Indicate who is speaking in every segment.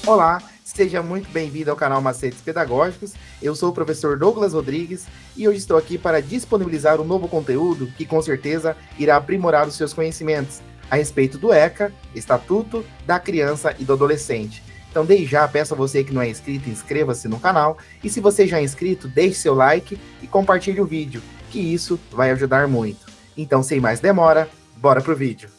Speaker 1: Olá, seja muito bem-vindo ao canal Macetes Pedagógicos. Eu sou o professor Douglas Rodrigues e hoje estou aqui para disponibilizar um novo conteúdo que com certeza irá aprimorar os seus conhecimentos a respeito do ECA, Estatuto da Criança e do Adolescente. Então, desde já, peço a você que não é inscrito, inscreva-se no canal e se você já é inscrito, deixe seu like e compartilhe o vídeo, que isso vai ajudar muito. Então, sem mais demora, bora pro vídeo.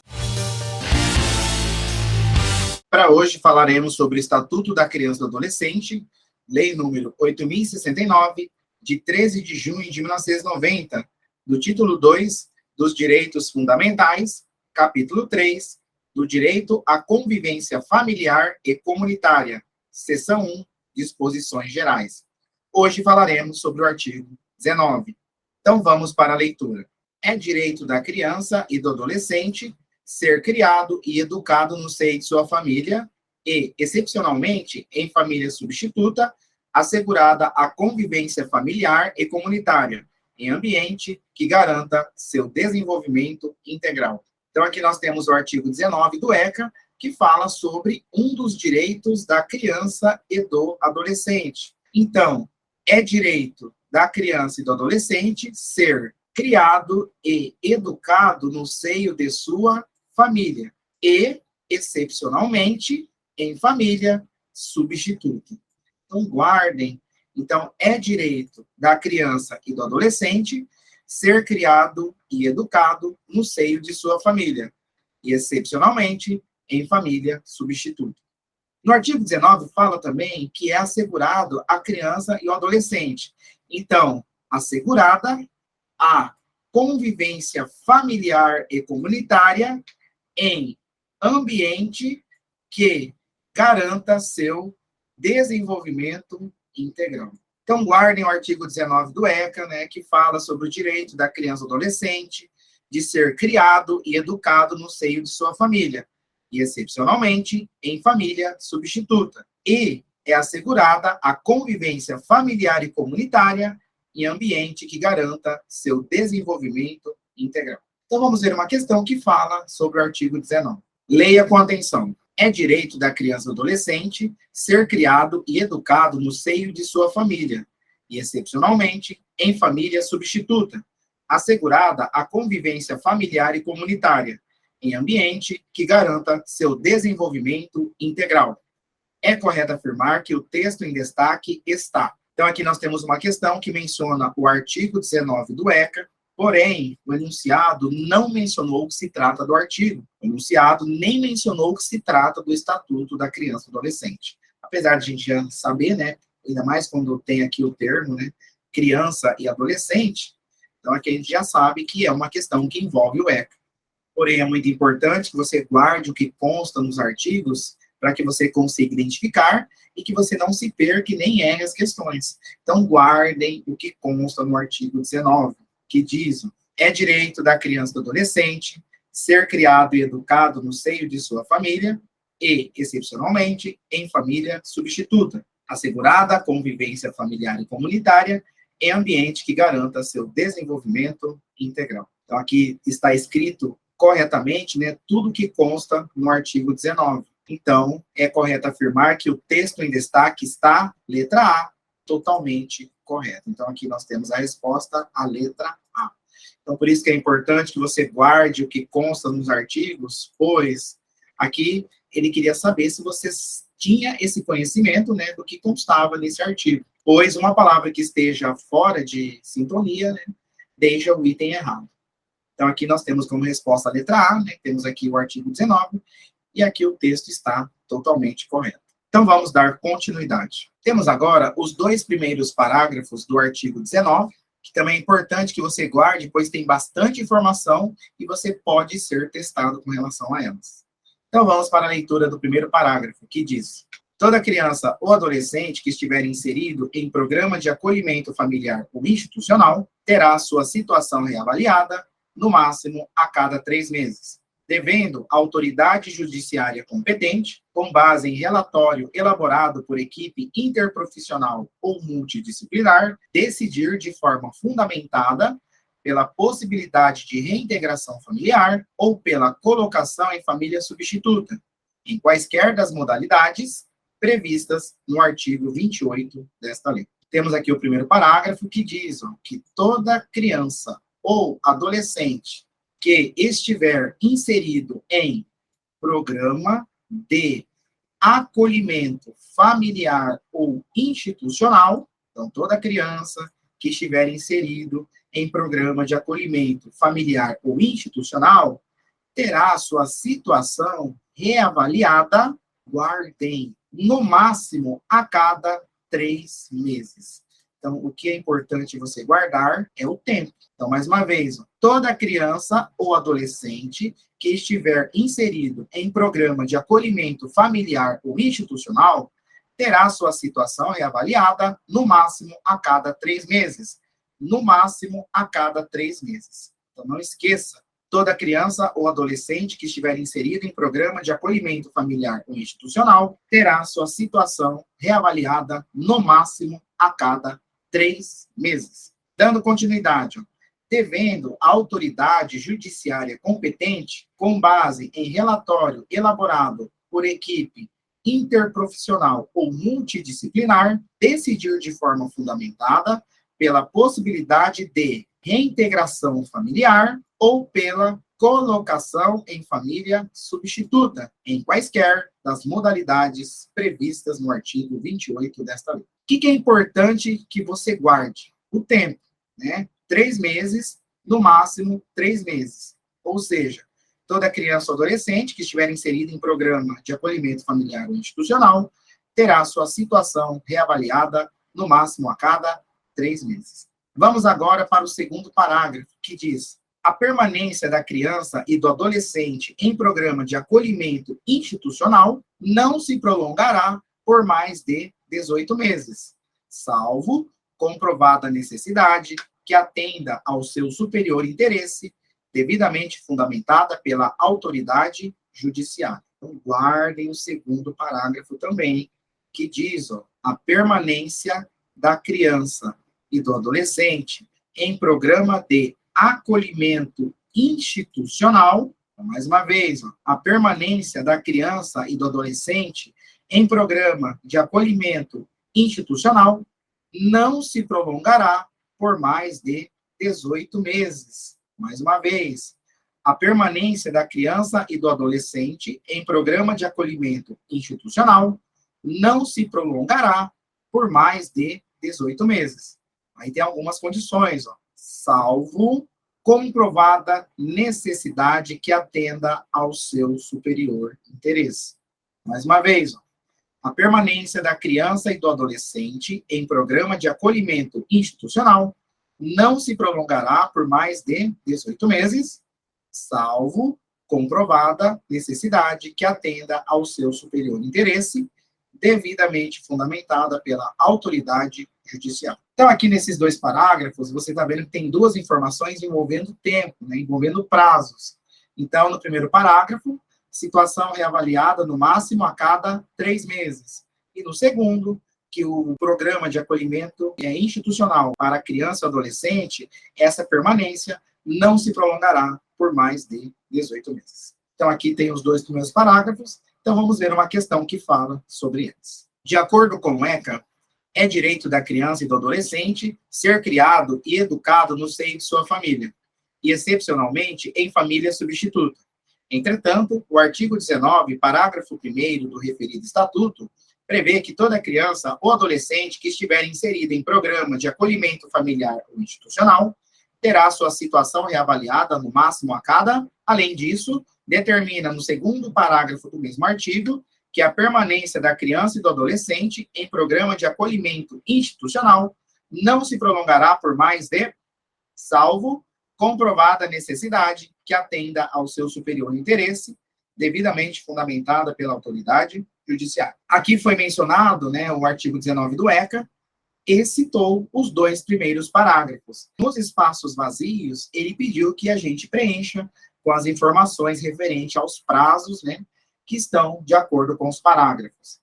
Speaker 1: Para hoje falaremos sobre o Estatuto da Criança e do Adolescente, Lei número 8.069, de 13 de junho de 1990, do título 2 dos Direitos Fundamentais, capítulo 3, do Direito à Convivência Familiar e Comunitária, seção 1, Disposições Gerais. Hoje falaremos sobre o artigo 19. Então vamos para a leitura. É direito da criança e do adolescente ser criado e educado no seio de sua família e, excepcionalmente, em família substituta, assegurada a convivência familiar e comunitária, em ambiente que garanta seu desenvolvimento integral. Então, aqui nós temos o artigo 19 do ECA, que fala sobre um dos direitos da criança e do adolescente. Então, é direito da criança e do adolescente ser criado e educado no seio de sua família e, excepcionalmente, em família substituta. Então, guardem. Então, é direito da criança e do adolescente ser criado e educado no seio de sua família e, excepcionalmente, em família substituta. No artigo 19, fala também que é assegurado a criança e o adolescente. Então, assegurada a convivência familiar e comunitária em ambiente que garanta seu desenvolvimento integral. Então, guardem o artigo 19 do ECA, né, que fala sobre o direito da criança e adolescente de ser criado e educado no seio de sua família, e, excepcionalmente, em família substituta. E é assegurada a convivência familiar e comunitária em ambiente que garanta seu desenvolvimento integral. Então, vamos ver uma questão que fala sobre o artigo 19. Leia com atenção. É direito da criança ou adolescente ser criado e educado no seio de sua família, e, excepcionalmente, em família substituta, assegurada a convivência familiar e comunitária, em ambiente que garanta seu desenvolvimento integral. É correto afirmar que o texto em destaque está. Então, aqui nós temos uma questão que menciona o artigo 19 do ECA, porém, o enunciado não mencionou que se trata do artigo. O enunciado nem mencionou que se trata do Estatuto da Criança e do Adolescente. Apesar de a gente já saber, né, ainda mais quando tem aqui o termo, né, criança e adolescente, então aqui a gente já sabe que é uma questão que envolve o ECA. Porém, é muito importante que você guarde o que consta nos artigos para que você consiga identificar e que você não se perca e nem erre as questões. Então, guardem o que consta no artigo 19, que diz: é direito da criança e do adolescente ser criado e educado no seio de sua família e, excepcionalmente, em família substituta, assegurada a convivência familiar e comunitária em ambiente que garanta seu desenvolvimento integral. Então, aqui está escrito corretamente, né, tudo que consta no artigo 19. Então, é correto afirmar que o texto em destaque está, letra A, totalmente correto. Então, aqui nós temos a resposta, a letra A. Então, por isso que é importante que você guarde o que consta nos artigos, pois aqui ele queria saber se você tinha esse conhecimento, né, do que constava nesse artigo. Pois uma palavra que esteja fora de sintonia, né, deixa o item errado. Então, aqui nós temos como resposta a letra A, né, temos aqui o artigo 19, e aqui o texto está totalmente correto. Então, vamos dar continuidade. Temos agora os dois primeiros parágrafos do artigo 19, que também é importante que você guarde, pois tem bastante informação e você pode ser testado com relação a elas. Então, vamos para a leitura do primeiro parágrafo, que diz: toda criança ou adolescente que estiver inserido em programa de acolhimento familiar ou institucional terá sua situação reavaliada, no máximo a cada 3 meses, devendo a autoridade judiciária competente, com base em relatório elaborado por equipe interprofissional ou multidisciplinar, decidir de forma fundamentada pela possibilidade de reintegração familiar ou pela colocação em família substituta, em quaisquer das modalidades, previstas no artigo 28 desta lei. Temos aqui o primeiro parágrafo que diz que toda criança ou adolescente que estiver inserido em programa de acolhimento familiar ou institucional, então toda criança que estiver inserido em programa de acolhimento familiar ou institucional terá sua situação reavaliada, guardem, no máximo a cada 3 meses. Então, o que é importante você guardar é o tempo. Então, mais uma vez, toda criança ou adolescente que estiver inserido em programa de acolhimento familiar ou institucional terá sua situação reavaliada no máximo a cada 3 meses. No máximo a cada 3 meses. Então, não esqueça, toda criança ou adolescente que estiver inserido em programa de acolhimento familiar ou institucional terá sua situação reavaliada no máximo a cada 3 meses. Dando continuidade, devendo a autoridade judiciária competente, com base em relatório elaborado por equipe interprofissional ou multidisciplinar, decidir de forma fundamentada pela possibilidade de reintegração familiar ou pela colocação em família substituta, em quaisquer das modalidades previstas no artigo 28 desta lei. O que é importante que você guarde? O tempo, né? 3 meses, no máximo 3 meses. Ou seja, toda criança ou adolescente que estiver inserida em programa de acolhimento familiar ou institucional terá sua situação reavaliada no máximo a cada 3 meses. Vamos agora para o segundo parágrafo, que diz: a permanência da criança e do adolescente em programa de acolhimento institucional não se prolongará por mais de 18 meses, salvo comprovada necessidade que atenda ao seu superior interesse, devidamente fundamentada pela autoridade judiciária. Então, guardem o segundo parágrafo também, que diz, a permanência da criança e do adolescente em programa de acolhimento institucional, mais uma vez, a permanência da criança e do adolescente em programa de acolhimento institucional não se prolongará por mais de 18 meses. Mais uma vez, a permanência da criança e do adolescente em programa de acolhimento institucional não se prolongará por mais de 18 meses. Aí tem algumas condições, salvo comprovada necessidade que atenda ao seu superior interesse. Mais uma vez, a permanência da criança e do adolescente em programa de acolhimento institucional não se prolongará por mais de 18 meses, salvo comprovada necessidade que atenda ao seu superior interesse, devidamente fundamentada pela autoridade judicial. Então, aqui nesses 2 parágrafos, você está vendo que tem 2 informações envolvendo tempo, né, envolvendo prazos. Então, no primeiro parágrafo, situação reavaliada no máximo a cada 3 meses. E no segundo, que o programa de acolhimento é institucional para criança e adolescente, essa permanência não se prolongará por mais de 18 meses. Então, aqui tem os 2 primeiros parágrafos. Então, vamos ver uma questão que fala sobre eles. De acordo com o ECA, é direito da criança e do adolescente ser criado e educado no seio de sua família, e, excepcionalmente, em família substituta. Entretanto, o artigo 19, parágrafo 1º do referido estatuto, prevê que toda criança ou adolescente que estiver inserida em programa de acolhimento familiar ou institucional terá sua situação reavaliada no máximo a cada. Além disso, determina no segundo parágrafo do mesmo artigo que a permanência da criança e do adolescente em programa de acolhimento institucional não se prolongará por mais de, salvo comprovada necessidade que atenda ao seu superior interesse, devidamente fundamentada pela autoridade judiciária. Aqui foi mencionado, né, o artigo 19 do ECA, e citou os 2 primeiros parágrafos. Nos espaços vazios, ele pediu que a gente preencha com as informações referentes aos prazos, né, que estão de acordo com os parágrafos.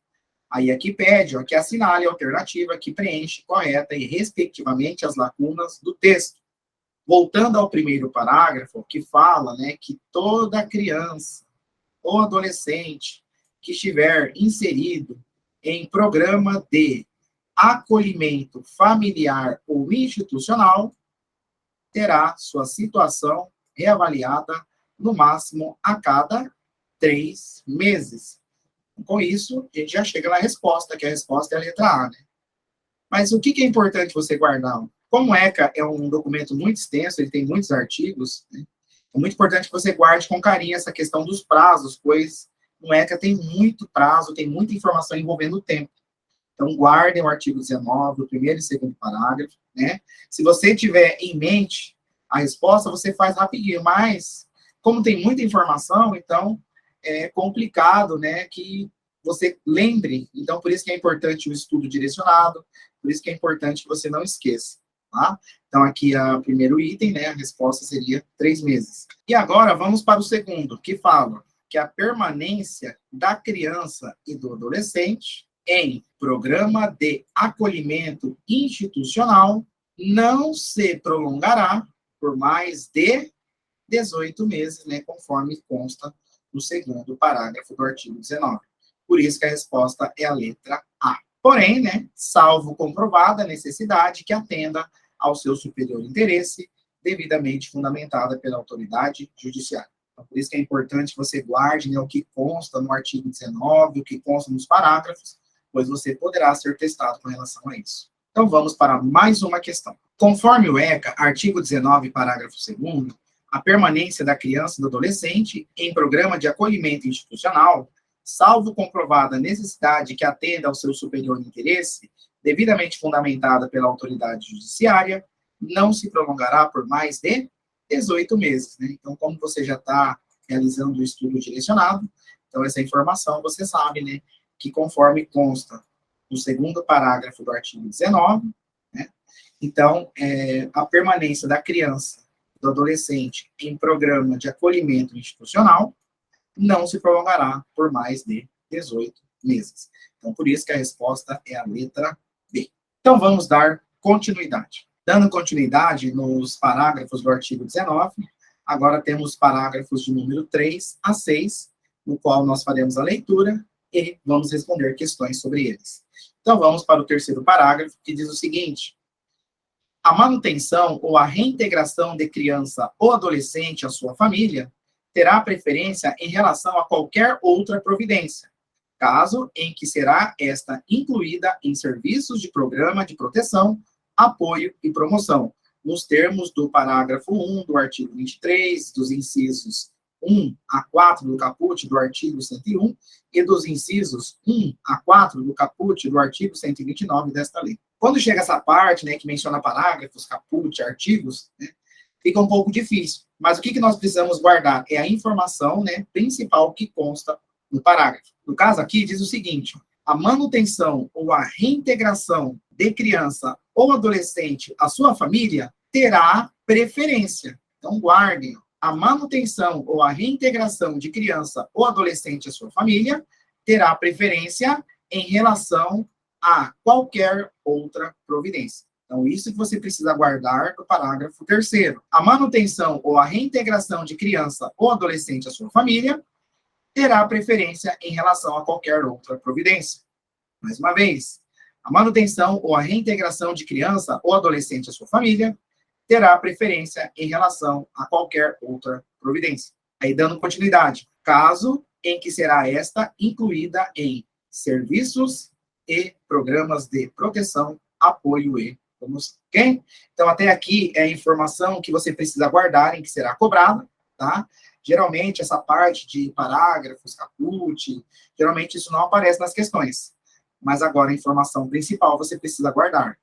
Speaker 1: Aí aqui pede que assinale a alternativa que preenche correta e respectivamente as lacunas do texto. Voltando ao primeiro parágrafo, que fala, né, que toda criança ou adolescente que estiver inserido em programa de acolhimento familiar ou institucional, terá sua situação reavaliada no máximo a cada 3 meses. Com isso, a gente já chega na resposta, que a resposta é a letra A, né? Mas o que é importante você guardar? Como o ECA é um documento muito extenso, ele tem muitos artigos, né? É muito importante que você guarde com carinho essa questão dos prazos, pois no ECA tem muito prazo, tem muita informação envolvendo o tempo. Então, guardem o artigo 19, o primeiro e segundo parágrafo, né? Se você tiver em mente a resposta, você faz rapidinho, mas, como tem muita informação, então, é complicado, né, que você lembre. Então, por isso que é importante o estudo direcionado, por isso que é importante que você não esqueça, tá? Então, aqui é o primeiro item, né, a resposta seria 3 meses. E agora, vamos para o segundo, que fala que a permanência da criança e do adolescente em programa de acolhimento institucional não se prolongará por mais de 18 meses, né, conforme consta no segundo parágrafo do artigo 19. Por isso que a resposta é a letra A. Porém, né, salvo comprovada a necessidade que atenda ao seu superior interesse, devidamente fundamentada pela autoridade judiciária. Então, por isso que é importante que você guarde, né, o que consta no artigo 19, o que consta nos parágrafos, pois você poderá ser testado com relação a isso. Então, vamos para mais uma questão. Conforme o ECA, artigo 19, parágrafo 2º, a permanência da criança e do adolescente em programa de acolhimento institucional, salvo comprovada a necessidade que atenda ao seu superior interesse, devidamente fundamentada pela autoridade judiciária, não se prolongará por mais de 18 meses, né? Então, como você já está realizando o estudo direcionado, então essa informação você sabe, né, que conforme consta no segundo parágrafo do artigo 19, né, então, a permanência da criança e do adolescente em programa de acolhimento institucional não se prolongará por mais de 18 meses. Então, por isso que a resposta é a letra B. Então, vamos dar continuidade. Dando continuidade nos parágrafos do artigo 19, agora temos parágrafos de número 3 a 6, no qual nós faremos a leitura e vamos responder questões sobre eles. Então, vamos para o terceiro parágrafo, que diz o seguinte: a manutenção ou a reintegração de criança ou adolescente à sua família terá preferência em relação a qualquer outra providência, caso em que será esta incluída em serviços de programa de proteção, apoio e promoção, nos termos do parágrafo 1 do artigo 23, dos incisos 1 a 4 do caput do artigo 101 e dos incisos 1 a 4 do caput do artigo 129 desta lei. Quando chega essa parte, né, que menciona parágrafos, caput, artigos, né, fica um pouco difícil. Mas o que nós precisamos guardar é a informação, né, principal que consta no parágrafo. No caso aqui, diz o seguinte: a manutenção ou a reintegração de criança ou adolescente à sua família terá preferência. Então, guardem. A manutenção ou a reintegração de criança ou adolescente à sua família terá preferência em relação a qualquer outra providência. Então, isso que você precisa guardar no parágrafo 3º. A manutenção ou a reintegração de criança ou adolescente à sua família terá preferência em relação a qualquer outra providência. Mais uma vez, a manutenção ou a reintegração de criança ou adolescente à sua família terá preferência em relação a qualquer outra providência. Aí, dando continuidade, caso em que será esta incluída em serviços e programas de proteção, apoio e promoção. Ok? Então, até aqui é a informação que você precisa guardar em que será cobrada, tá? Geralmente, essa parte de parágrafos, caput, geralmente isso não aparece nas questões. Mas agora, a informação principal você precisa guardar.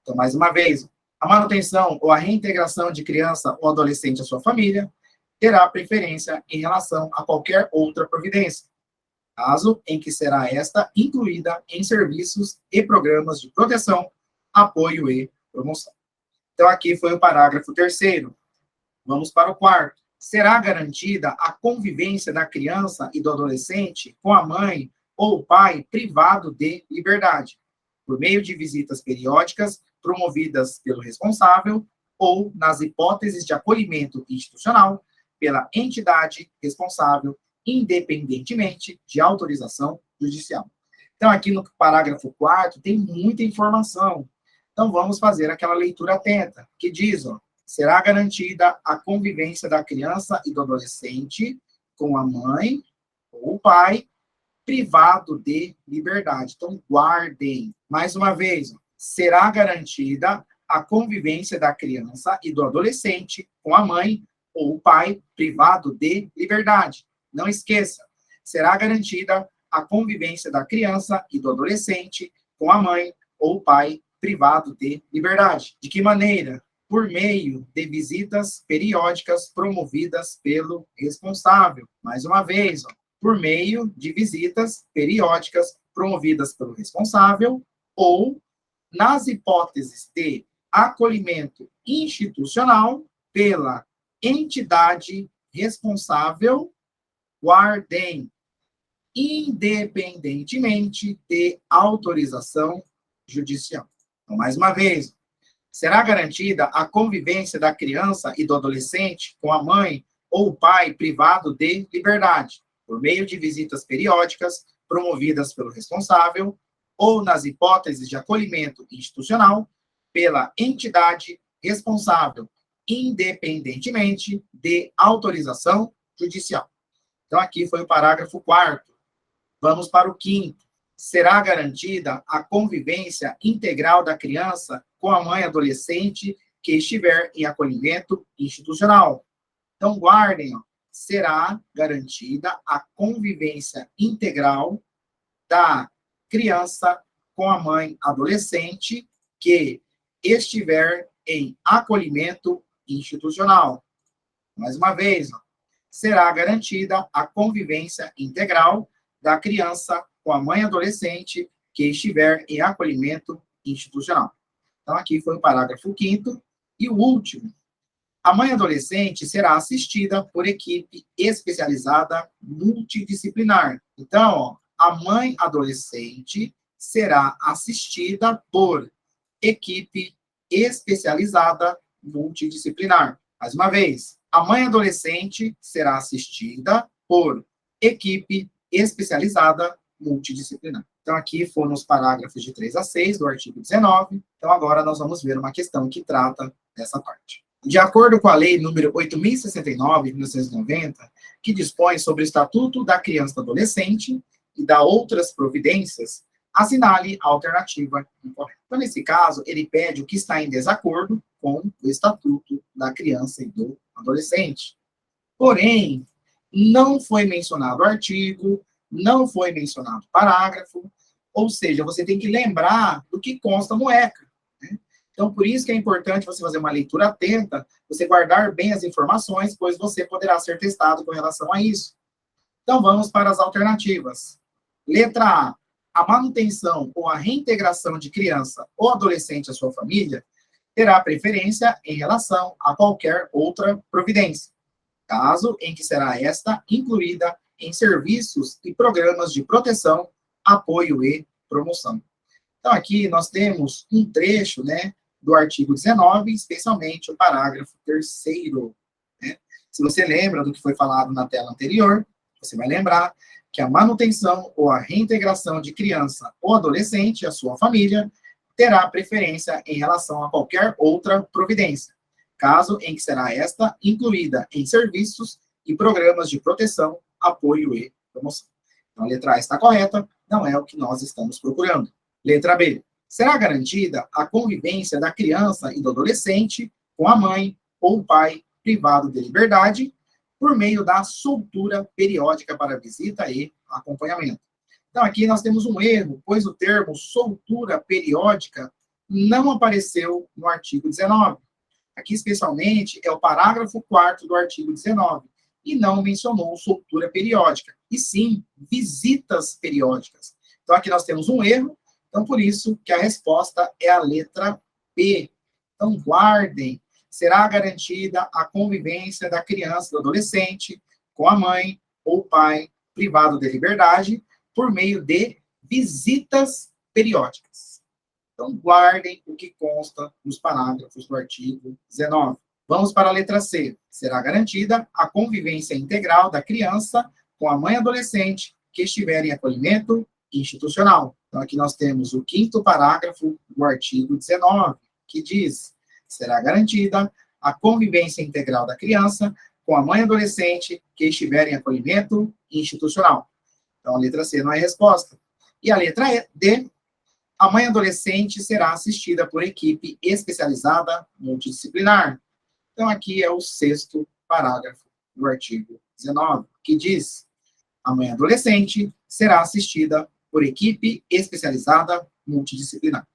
Speaker 1: Então, mais uma vez, a manutenção ou a reintegração de criança ou adolescente à sua família terá preferência em relação a qualquer outra providência, caso em que será esta incluída em serviços e programas de proteção, apoio e promoção. Então, aqui foi o parágrafo 3º. Vamos para o 4º. Será garantida a convivência da criança e do adolescente com a mãe ou o pai privado de liberdade, por meio de visitas periódicas promovidas pelo responsável ou, nas hipóteses de acolhimento institucional, pela entidade responsável, independentemente de autorização judicial. Então, aqui no parágrafo 4 tem muita informação. Então, vamos fazer aquela leitura atenta, que diz, ó, será garantida a convivência da criança e do adolescente com a mãe ou o pai, privado de liberdade. Então, guardem. Mais uma vez, ó, será garantida a convivência da criança e do adolescente com a mãe ou o pai, privado de liberdade. Não esqueça, será garantida a convivência da criança e do adolescente com a mãe ou o pai, privado de liberdade. De que maneira? Por meio de visitas periódicas promovidas pelo responsável. Mais uma vez, ó, por meio de visitas periódicas promovidas pelo responsável ou, nas hipóteses de acolhimento institucional, pela entidade responsável, guardem, independentemente de autorização judicial. Então, mais uma vez, será garantida a convivência da criança e do adolescente com a mãe ou o pai privado de liberdade, por meio de visitas periódicas promovidas pelo responsável ou, nas hipóteses de acolhimento institucional, pela entidade responsável, independentemente de autorização judicial. Então, aqui foi o parágrafo 4º. Vamos para o 5º. Será garantida a convivência integral da criança com a mãe adolescente que estiver em acolhimento institucional. Então, guardem, ó, será garantida a convivência integral da criança com a mãe adolescente que estiver em acolhimento institucional. Mais uma vez, ó, será garantida a convivência integral da criança com a mãe adolescente que estiver em acolhimento institucional. Então, aqui foi o parágrafo 5º. E o último, a mãe adolescente será assistida por equipe especializada multidisciplinar. Então, ó, a mãe adolescente será assistida por equipe especializada multidisciplinar. Mais uma vez, a mãe adolescente será assistida por equipe especializada multidisciplinar. Então, aqui foram os parágrafos de 3 a 6 do artigo 19. Então, agora nós vamos ver uma questão que trata dessa parte. De acordo com a Lei número 8.069, de 1990, que dispõe sobre o Estatuto da Criança e do Adolescente e da outras providências, assinale a alternativa incorreta. Então, nesse caso, ele pede o que está em desacordo com o Estatuto da Criança e do Adolescente. Porém, não foi mencionado o artigo, não foi mencionado o parágrafo, ou seja, você tem que lembrar do que consta no ECA. Né? Então, por isso que é importante você fazer uma leitura atenta, você guardar bem as informações, pois você poderá ser testado com relação a isso. Então, vamos para as alternativas. Letra A. A manutenção ou a reintegração de criança ou adolescente à sua família terá preferência em relação a qualquer outra providência, caso em que será esta incluída em serviços e programas de proteção, apoio e promoção. Então, aqui nós temos um trecho, né, do artigo 19, especialmente o parágrafo 3º. Né? Se você lembra do que foi falado na tela anterior, você vai lembrar que a manutenção ou a reintegração de criança ou adolescente à sua família terá preferência em relação a qualquer outra providência, caso em que será esta incluída em serviços e programas de proteção, apoio e promoção. Então, a letra A está correta, não é o que nós estamos procurando. Letra B. Será garantida a convivência da criança e do adolescente com a mãe ou o pai privado de liberdade por meio da soltura periódica para visita e acompanhamento. Então, aqui nós temos um erro, pois o termo soltura periódica não apareceu no artigo 19. Aqui, especialmente, é o parágrafo 4º do artigo 19, e não mencionou soltura periódica, e sim visitas periódicas. Então, aqui nós temos um erro, então, por isso que a resposta é a letra B. Então, guardem. Será garantida a convivência da criança e do adolescente com a mãe ou pai privado de liberdade por meio de visitas periódicas. Então, guardem o que consta nos parágrafos do artigo 19. Vamos para a letra C. Será garantida a convivência integral da criança com a mãe adolescente que estiver em acolhimento institucional. Então, aqui nós temos o 5º parágrafo do artigo 19, que diz: será garantida a convivência integral da criança com a mãe adolescente que estiver em acolhimento institucional. Então, a letra C não é resposta. E a letra D, a mãe adolescente será assistida por equipe especializada multidisciplinar. Então, aqui é o 6º parágrafo do artigo 19, que diz: a mãe adolescente será assistida por equipe especializada multidisciplinar.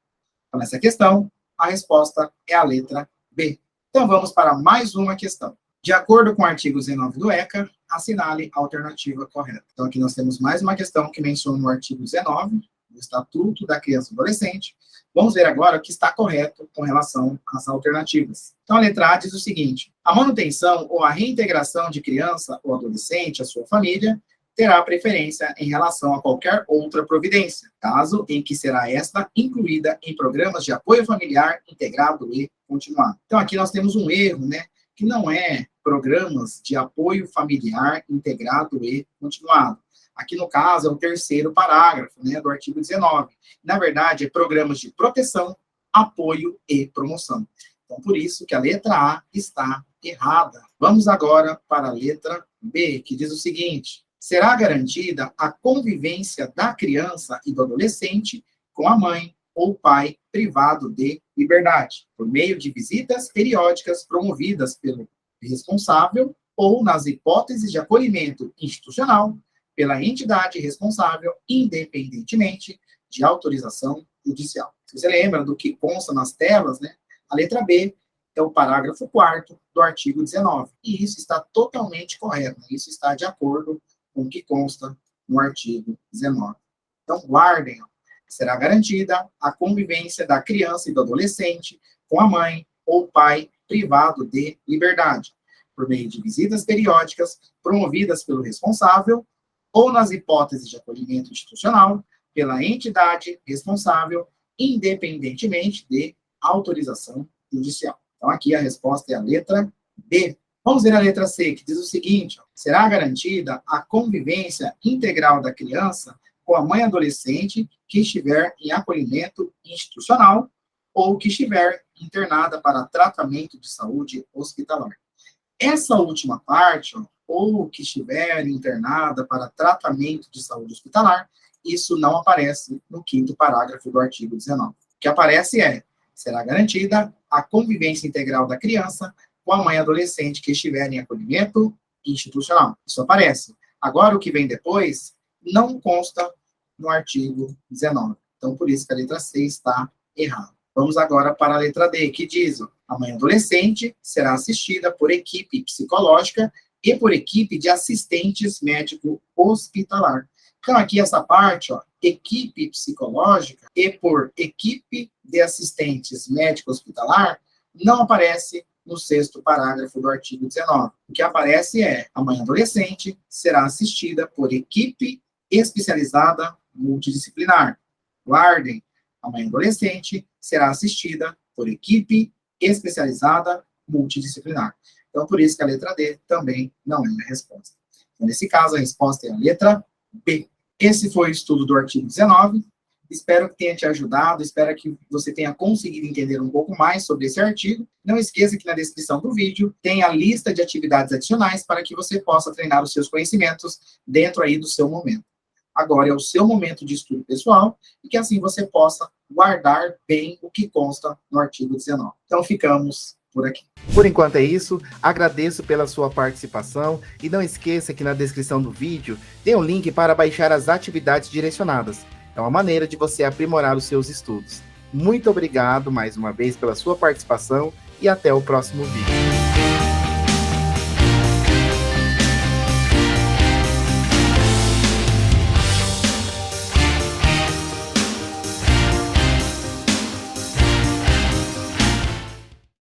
Speaker 1: Então, nessa questão, a resposta é a letra B. Então, vamos para mais uma questão. De acordo com o artigo 19 do ECA, assinale a alternativa correta. Então, aqui nós temos mais uma questão que menciona o artigo 19, do Estatuto da Criança e Adolescente. Vamos ver agora o que está correto com relação às alternativas. Então, a letra A diz o seguinte: a manutenção ou a reintegração de criança ou adolescente à sua família terá preferência em relação a qualquer outra providência, caso em que será esta incluída em programas de apoio familiar integrado e continuado. Então, aqui nós temos um erro, né? Que não é programas de apoio familiar integrado e continuado. Aqui, no caso, é o 3º parágrafo, né, do artigo 19. Na verdade, é programas de proteção, apoio e promoção. Então, por isso que a letra A está errada. Vamos agora para a letra B, que diz o seguinte: será garantida a convivência da criança e do adolescente com a mãe ou pai privado de liberdade, por meio de visitas periódicas promovidas pelo responsável ou, nas hipóteses de acolhimento institucional, pela entidade responsável, independentemente de autorização judicial. Se você lembra do que consta nas telas, né? A letra B é o parágrafo 4º do artigo 19. E isso está totalmente correto, né? Isso está de acordo com o que consta no artigo 19. Então, guardem, ó. Será garantida a convivência da criança e do adolescente com a mãe ou pai privado de liberdade, por meio de visitas periódicas promovidas pelo responsável ou, nas hipóteses de acolhimento institucional, pela entidade responsável, independentemente de autorização judicial. Então, aqui a resposta é a letra B. Vamos ver a letra C, que diz o seguinte: ó, será garantida a convivência integral da criança com a mãe adolescente que estiver em acolhimento institucional ou que estiver internada para tratamento de saúde hospitalar. Essa última parte, ó, ou que estiver internada para tratamento de saúde hospitalar, isso não aparece no 5º parágrafo do artigo 19. O que aparece é: será garantida a convivência integral da criança com a mãe adolescente que estiver em acolhimento institucional. Isso aparece. Agora, o que vem depois não consta no artigo 19. Então, por isso que a letra C está errada. Vamos agora para a letra D, que diz: a mãe adolescente será assistida por equipe psicológica e por equipe de assistentes médico-hospitalar. Então, aqui essa parte, ó, equipe psicológica e por equipe de assistentes médico-hospitalar, não aparece no 6º parágrafo do artigo 19. O que aparece é: a mãe adolescente será assistida por equipe especializada multidisciplinar. Guardem, a mãe adolescente será assistida por equipe especializada multidisciplinar. Então, por isso que a letra D também não é a resposta. Então, nesse caso, a resposta é a letra B. Esse foi o estudo do artigo 19. Espero que tenha te ajudado, espero que você tenha conseguido entender um pouco mais sobre esse artigo. Não esqueça que na descrição do vídeo tem a lista de atividades adicionais para que você possa treinar os seus conhecimentos dentro aí do seu momento. Agora é o seu momento de estudo pessoal e que assim você possa guardar bem o que consta no artigo 19. Então, ficamos por aqui. Por enquanto é isso, agradeço pela sua participação e não esqueça que na descrição do vídeo tem um link para baixar as atividades direcionadas. É uma maneira de você aprimorar os seus estudos. Muito obrigado mais uma vez pela sua participação e até o próximo vídeo.